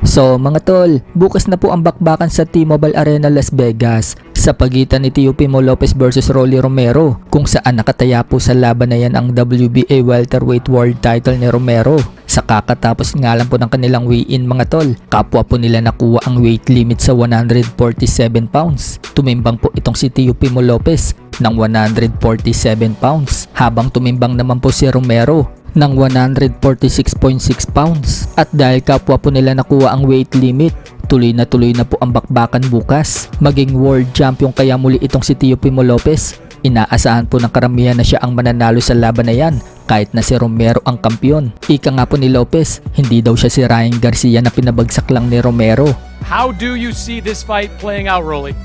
So mga tol, bukas na po ang bakbakan sa T-Mobile Arena Las Vegas sa pagitan ni Teofimo Lopez versus Rolly Romero, kung saan nakataya po sa laban na yan ang WBA welterweight world title ni Romero. Sa kakatapos nga lang po ng kanilang weigh-in mga tol, kapwa po nila nakuha ang weight limit sa 147 pounds. Tumimbang po itong si Teofimo Lopez ng 147 pounds, habang tumimbang naman po si Romero ng 146.6 pounds. At dahil kapwa po nila nakuha ang weight limit, tuloy na po ang bakbakan bukas. Maging world champion kaya muli itong si Teofimo Lopez. Inaasahan po ng karamihan na siya ang mananalo sa laban na yan, kahit na si Romero ang kampiyon. Ika nga po ni Lopez, hindi daw siya si Ryan Garcia na pinabagsak lang ni Romero. How do you see this fight playing out, Rolly?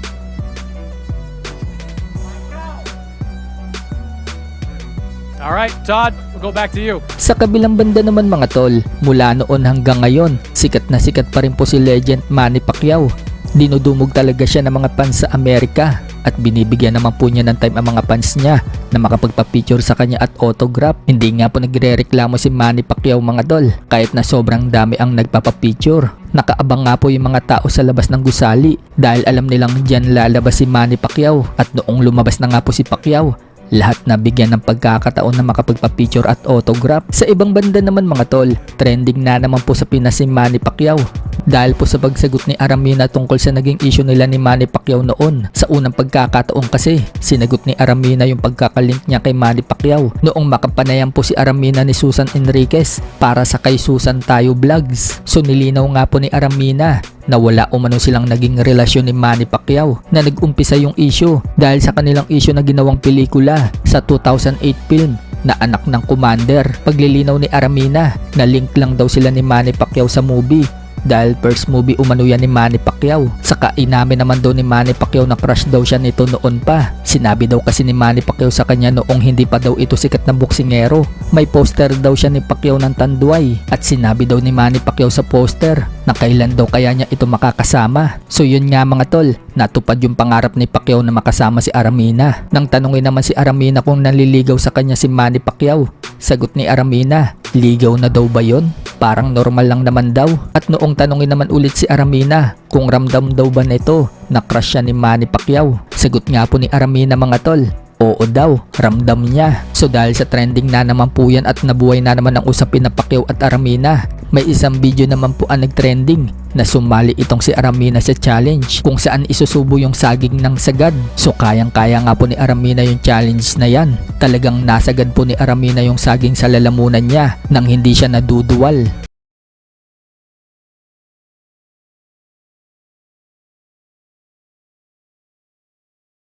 All right, Todd, we'll go back to you. Sa kabilang banda naman mga tol, mula noon hanggang ngayon, sikat na sikat pa rin po si legend Manny Pacquiao. Dinudumog talaga siya ng mga fans sa Amerika at binibigyan naman po niya ng time ang mga fans niya na makapagpa-picture sa kanya at autograph. Hindi nga po nagre-reklamo si Manny Pacquiao mga tol, kahit na sobrang dami ang nagpapa-picture. Nakaabang nga po yung mga tao sa labas ng gusali dahil alam nilang diyan lalabas si Manny Pacquiao, at noong lumabas na nga po si Pacquiao, lahat na bigyan ng pagkakataon na makapagpa-picture at autograph. Sa ibang banda naman mga tol, trending na naman po sa Pinas si Manny Pacquiao dahil po sa pagsagot ni Aramina tungkol sa naging issue nila ni Manny Pacquiao noon. Sa unang pagkakataon kasi, sinagot ni Aramina yung pagkakalink niya kay Manny Pacquiao noong makapanayan po si Aramina ni Susan Enriquez para sa Kay Susan Tayo Vlogs. So nilinaw nga po ni Aramina na wala umano silang naging relasyon ni Manny Pacquiao, na nag-umpisa yung issue dahil sa kanilang issue na ginawang pelikula sa 2008 film na Anak ng Commander. Paglilinaw ni Aramina na link lang daw sila ni Manny Pacquiao sa movie dahil first movie umano yan ni Manny Pacquiao. Saka inamin naman daw ni Manny Pacquiao na crush daw siya nito noon pa. Sinabi daw kasi ni Manny Pacquiao sa kanya noong hindi pa daw ito sikat na boksingero. May poster daw siya ni Pacquiao ng Tanduay at sinabi daw ni Manny Pacquiao sa poster na kailan daw kaya niya ito makakasama. So yun nga mga tol, natupad yung pangarap ni Pacquiao na makasama si Aramina. Nang tanungin naman si Aramina kung nanliligaw sa kanya si Manny Pacquiao, sagot ni Aramina, ligaw na daw ba yun? Parang normal lang naman daw. At noong tanungin naman ulit si Aramina kung ramdam daw ba nito na crush siya ni Manny Pacquiao, sagot nga po ni Aramina mga tol, oo daw, ramdam niya. So dahil sa trending na naman po yan at nabuhay na naman ang usapin na Pacquiao at Aramina, may isang video naman po ang nag-trending na sumali itong si Aramina sa challenge kung saan isusubo yung saging ng sagad. So kayang-kaya nga po ni Aramina yung challenge na yan. Talagang nasagad po ni Aramina yung saging sa lalamunan niya nang hindi siya naduduwal.